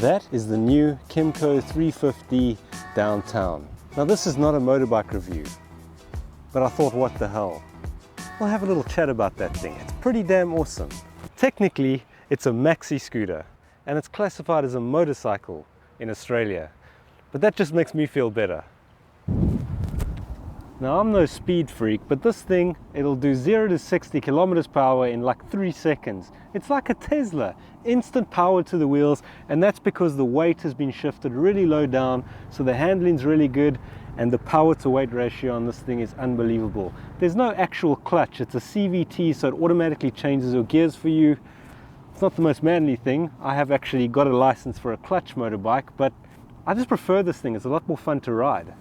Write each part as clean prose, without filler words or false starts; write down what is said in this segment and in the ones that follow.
That is the new Kymco 350i downtown. Now this is not a motorbike review, but I thought, what the hell? We'll have a little chat about that thing. It's pretty damn awesome. Technically, it's a maxi scooter, and it's classified as a motorcycle in Australia, but that just makes me feel better. Now I'm no speed freak, but this thing, it'll do 0 to 60 kilometers per hour in like 3 seconds. It's like a Tesla, instant power to the wheels, and that's because the weight has been shifted really low down, so the handling's really good, and the power to weight ratio on this thing is unbelievable. There's no actual clutch, it's a CVT, so it automatically changes your gears for you. It's not the most manly thing. I have actually got a license for a clutch motorbike, but I just prefer this thing. It's a lot more fun to ride.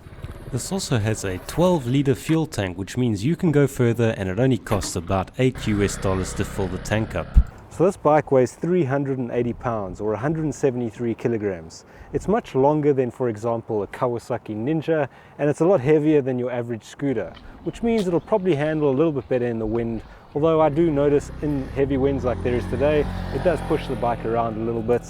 This also has a 12-litre fuel tank, which means you can go further, and it only costs about $8 US to fill the tank up. So this bike weighs 380 pounds or 173 kilograms. It's much longer than, for example, a Kawasaki Ninja, and it's a lot heavier than your average scooter, which means it'll probably handle a little bit better in the wind. Although I do notice in heavy winds like there is today, it does push the bike around a little bit.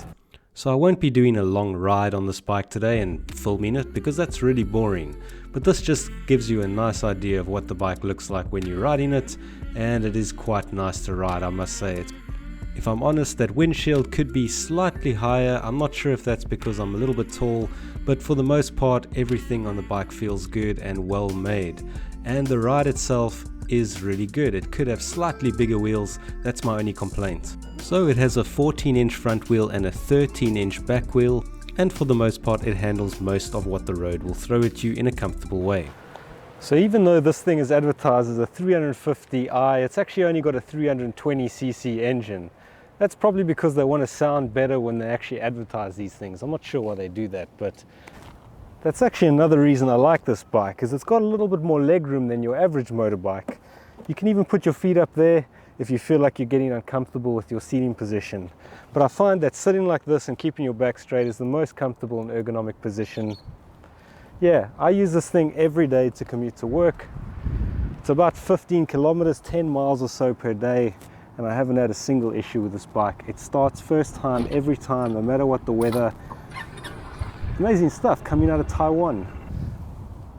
So I won't be doing a long ride on this bike today and filming it, because that's really boring. But this just gives you a nice idea of what the bike looks like when you're riding it, and it is quite nice to ride, I must say. If I'm honest, that windshield could be slightly higher. I'm not sure if that's because I'm a little bit tall, but for the most part everything on the bike feels good and well made. And the ride itself is really good. It could have slightly bigger wheels, that's my only complaint. So it has a 14-inch front wheel and a 13-inch back wheel, and for the most part it handles most of what the road will throw at you in a comfortable way. So even though this thing is advertised as a 350i, it's actually only got a 320cc engine. That's probably because they want to sound better when they actually advertise these things. I'm not sure why they do that, but that's actually another reason I like this bike, is it's got a little bit more legroom than your average motorbike. You can even put your feet up there if you feel like you're getting uncomfortable with your seating position. But I find that sitting like this and keeping your back straight is the most comfortable and ergonomic position. Yeah, I use this thing every day to commute to work. It's about 15 kilometers, 10 miles or so per day, and I haven't had a single issue with this bike. It starts first time every time, no matter what the weather. Amazing stuff coming out of Taiwan.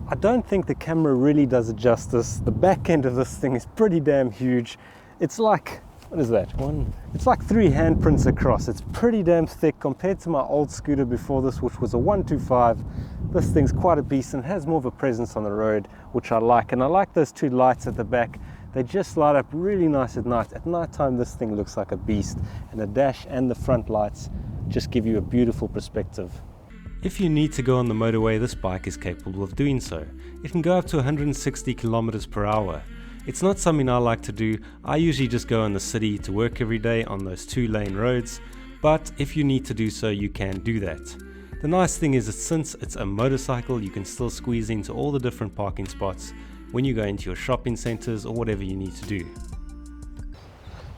I don't think the camera really does it justice. The back end of this thing is pretty damn huge. It's like, what is that? It's like 3 handprints across. It's pretty damn thick compared to my old scooter before this, which was a 125. This thing's quite a beast and has more of a presence on the road, which I like. And I like those 2 lights at the back. They just light up really nice at night. At night time, this thing looks like a beast. And the dash and the front lights just give you a beautiful perspective. If you need to go on the motorway, this bike is capable of doing so. It can go up to 160 kilometers per hour. It's not something I like to do. I usually just go in the city to work every day on those 2-lane roads, but if you need to do so, you can do that. The nice thing is that since it's a motorcycle, you can still squeeze into all the different parking spots when you go into your shopping centers or whatever you need to do.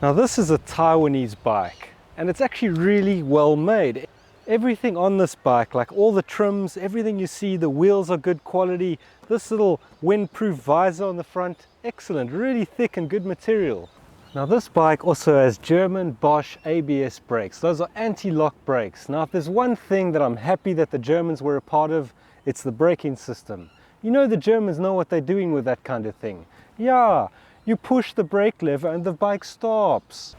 Now this is a Taiwanese bike, and it's actually really well made. Everything on this bike, like all the trims, everything you see, the wheels are good quality. This little windproof visor on the front, excellent, really thick and good material. Now this bike also has German Bosch ABS brakes. Those are anti-lock brakes. Now if there's one thing that I'm happy that the Germans were a part of, it's the braking system. You know, the Germans know what they're doing with that kind of thing. Yeah, you push the brake lever and the bike stops.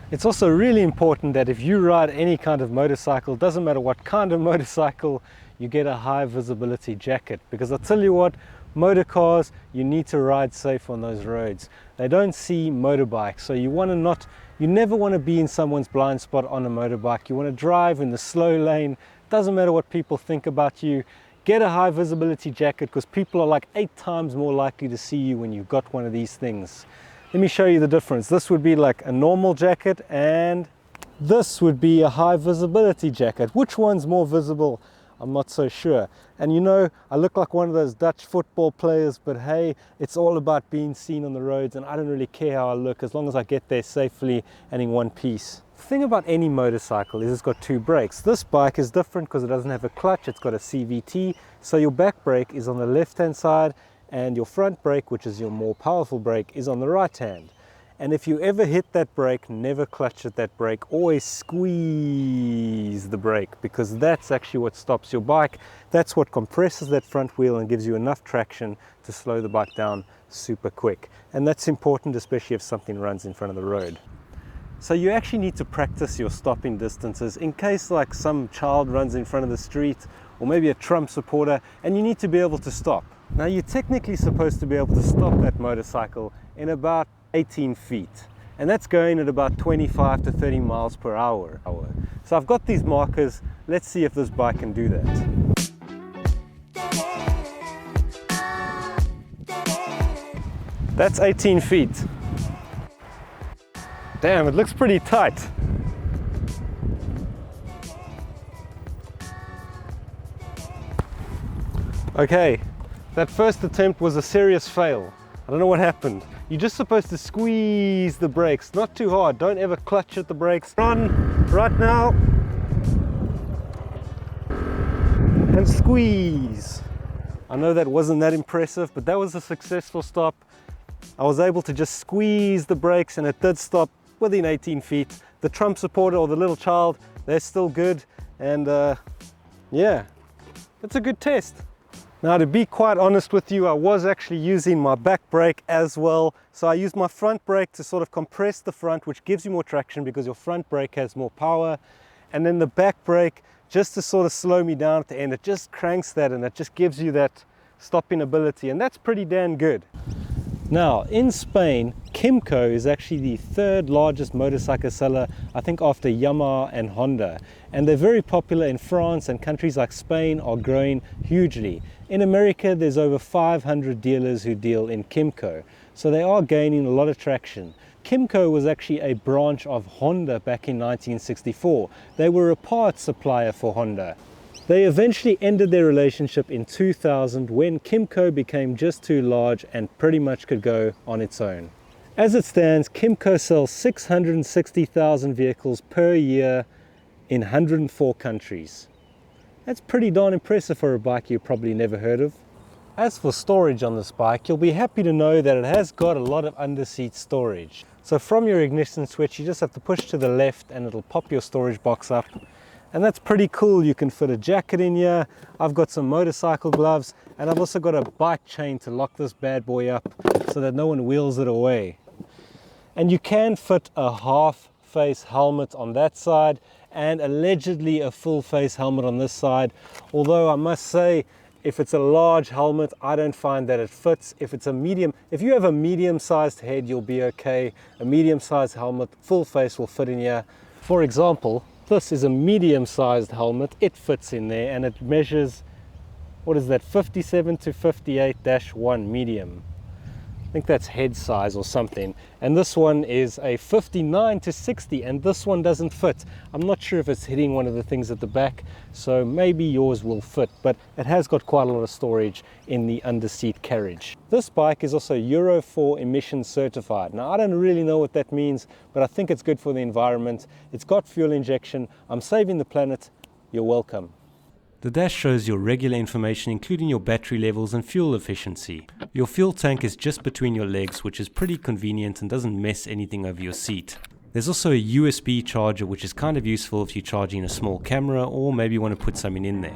It's also really important that if you ride any kind of motorcycle, doesn't matter what kind of motorcycle, you get a high visibility jacket, because I'll tell you what, motor cars, you need to ride safe on those roads. They don't see motorbikes, so you never want to be in someone's blind spot on a motorbike. You want to drive in the slow lane. Doesn't matter what people think about you. Get a high visibility jacket, because people are like 8 times more likely to see you when you've got one of these things. Let me show you the difference. This would be like a normal jacket, and this would be a high visibility jacket. Which one's more visible? I'm not so sure. And you know, I look like one of those Dutch football players, but hey, it's all about being seen on the roads, and I don't really care how I look as long as I get there safely and in one piece. The thing about any motorcycle is it's got 2 brakes. This bike is different because it doesn't have a clutch, it's got a CVT, so your back brake is on the left hand side, and your front brake, which is your more powerful brake, is on the right hand. And if you ever hit that brake, never clutch at that brake, always squeeze the brake, because that's actually what stops your bike. That's what compresses that front wheel and gives you enough traction to slow the bike down super quick. And that's important, especially if something runs in front of the road. So you actually need to practice your stopping distances in case like some child runs in front of the street, or maybe a Trump supporter, and you need to be able to stop. Now you're technically supposed to be able to stop that motorcycle in about 18 feet, and that's going at about 25 to 30 miles per hour. So I've got these markers. Let's see if this bike can do that. That's 18 feet. Damn, it looks pretty tight. Okay, that first attempt was a serious fail. I don't know what happened. You're just supposed to squeeze the brakes, not too hard. Don't ever clutch at the brakes. On right now. And squeeze. I know that wasn't that impressive, but that was a successful stop. I was able to just squeeze the brakes and it did stop within 18 feet. The Trump supporter or the little child, they're still good. And yeah, it's a good test. Now, to be quite honest with you, I was actually using my back brake as well. So I used my front brake to sort of compress the front, which gives you more traction because your front brake has more power. And then the back brake, just to sort of slow me down at the end, it just cranks that and it just gives you that stopping ability. And that's pretty damn good. Now, in Spain, Kymco is actually the third largest motorcycle seller, I think after Yamaha and Honda. And they're very popular in France, and countries like Spain are growing hugely. In America, there's over 500 dealers who deal in Kymco. So they are gaining a lot of traction. Kymco was actually a branch of Honda back in 1964. They were a parts supplier for Honda. They eventually ended their relationship in 2000 when Kymco became just too large and pretty much could go on its own. As it stands, Kymco sells 660,000 vehicles per year in 104 countries. That's pretty darn impressive for a bike you've probably never heard of. As for storage on this bike, you'll be happy to know that it has got a lot of under-seat storage. So from your ignition switch, you just have to push to the left and it'll pop your storage box up. And that's pretty cool. You can fit a jacket in here. I've got some motorcycle gloves, and I've also got a bike chain to lock this bad boy up so that no one wheels it away. And you can fit a half face helmet on that side and allegedly a full face helmet on this side. Although I must say, if it's a large helmet, I don't find that it fits. If it's a medium, if you have a medium-sized head, you'll be okay. A medium-sized helmet, full face will fit in here. For example, this is a medium-sized helmet. It fits in there and it measures, what is that, 57 to 58-1 medium. I think that's head size or something. And this one is a 59 to 60 and this one doesn't fit. I'm not sure if it's hitting one of the things at the back, so maybe yours will fit, but it has got quite a lot of storage in the under-seat carriage. This bike is also Euro 4 emission certified. Now, I don't really know what that means, but I think it's good for the environment. It's got fuel injection. I'm saving the planet. You're welcome. The dash shows your regular information, including your battery levels and fuel efficiency. Your fuel tank is just between your legs, which is pretty convenient and doesn't mess anything over your seat. There's also a USB charger, which is kind of useful if you're charging a small camera or maybe you want to put something in there.